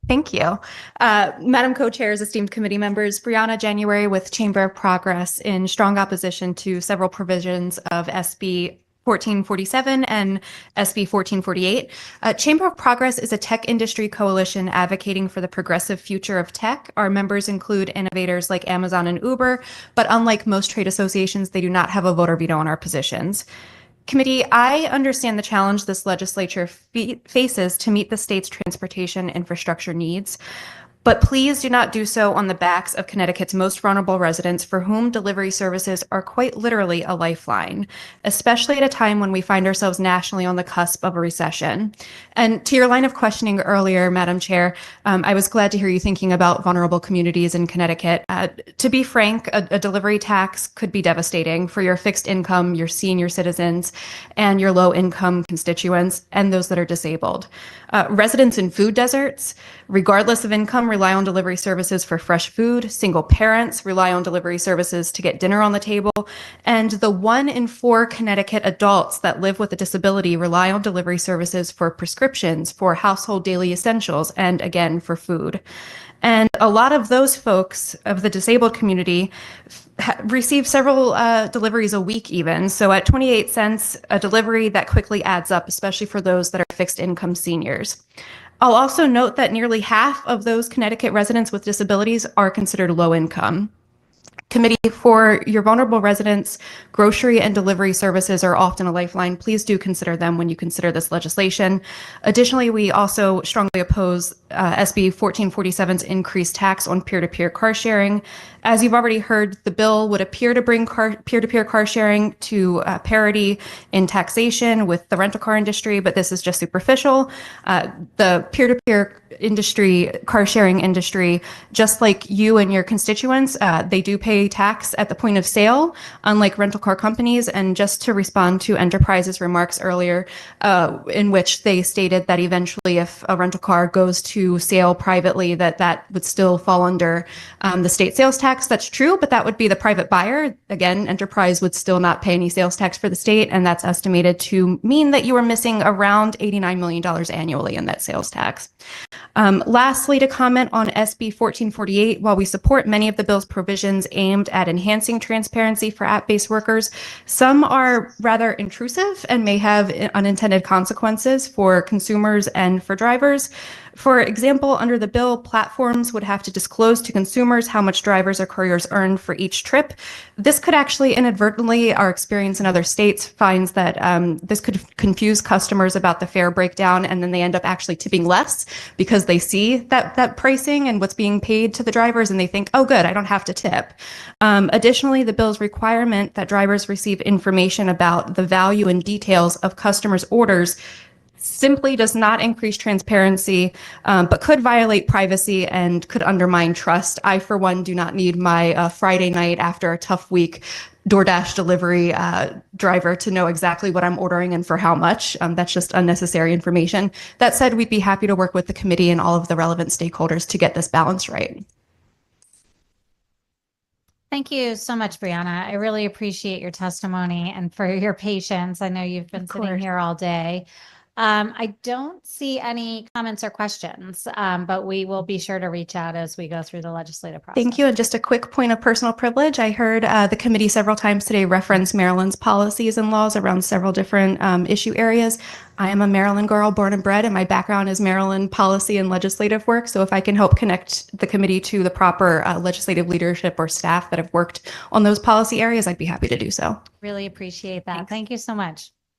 Thank you. Madam Co-Chairs, esteemed committee members, Brianna January with Chamber of Progress in strong opposition to several provisions of SB 1447 and SB 1448. Chamber of Progress is a tech industry coalition advocating for the progressive future of tech. Our members include innovators like Amazon and Uber, but unlike most trade associations, they do not have a voter veto on our positions. Committee, I understand the challenge this legislature faces to meet the state's transportation infrastructure needs, but please do not do so on the backs of Connecticut's most vulnerable residents for whom delivery services are quite literally a lifeline, especially at a time when we find ourselves nationally on the cusp of a recession. And to your line of questioning earlier, Madam Chair, I was glad to hear you thinking about vulnerable communities in Connecticut. To be frank, a delivery tax could be devastating for your fixed income, your senior citizens, and your low income constituents, and those that are disabled. Residents in food deserts, regardless of income, rely on delivery services for fresh food. Single parents rely on delivery services to get dinner on the table. And the 1 in 4 Connecticut adults that live with a disability rely on delivery services for prescriptions, for household daily essentials, and again, for food. And a lot of those folks of the disabled community receive several deliveries a week even. So at 28 cents, a delivery that quickly adds up, especially for those that are fixed income seniors. I'll also note that nearly half of those Connecticut residents with disabilities are considered low income. Committee, for your vulnerable residents, grocery and delivery services are often a lifeline. Please do consider them when you consider this legislation. Additionally, we also strongly oppose SB 1447's increased tax on peer-to-peer car sharing. As you've already heard, the bill would appear to bring peer-to-peer car sharing to parity in taxation with the rental car industry, but this is just superficial. The peer-to-peer industry, car sharing industry, just like you and your constituents, they do pay tax at the point of sale, unlike rental car companies. And just to respond to Enterprise's remarks earlier, in which they stated that eventually if a rental car goes to sale privately, that would still fall under the state sales tax. That's true, but that would be the private buyer. Again, Enterprise would still not pay any sales tax for the state, and that's estimated to mean that you are missing around $89 million annually in that sales tax. Lastly, to comment on SB 1448, while we support many of the bill's provisions aimed at enhancing transparency for app-based workers, some are rather intrusive and may have unintended consequences for consumers and for drivers. For example, under the bill, platforms would have to disclose to consumers how much drivers or couriers earn for each trip. This could actually inadvertently, our experience in other states finds that this could confuse customers about the fare breakdown, and then they end up actually tipping less because they see that pricing and what's being paid to the drivers, and they think, oh, good, I don't have to tip. Additionally, the bill's requirement that drivers receive information about the value and details of customers' orders simply does not increase transparency, but could violate privacy and could undermine trust. I, for one, do not need my Friday night after a tough week DoorDash delivery driver to know exactly what I'm ordering and for how much. That's just unnecessary information. That said, we'd be happy to work with the committee and all of the relevant stakeholders to get this balance right. Thank you so much, Brianna. I really appreciate your testimony and for your patience. I know you've been sitting here all day. I don't see any comments or questions, but we will be sure to reach out as we go through the legislative process. Thank you. And just a quick point of personal privilege. I heard the committee several times today reference Maryland's policies and laws around several different issue areas. I am a Maryland girl, born and bred, and my background is Maryland policy and legislative work. So if I can help connect the committee to the proper legislative leadership or staff that have worked on those policy areas, I'd be happy to do so. Really appreciate that. Thanks. Thank you so much.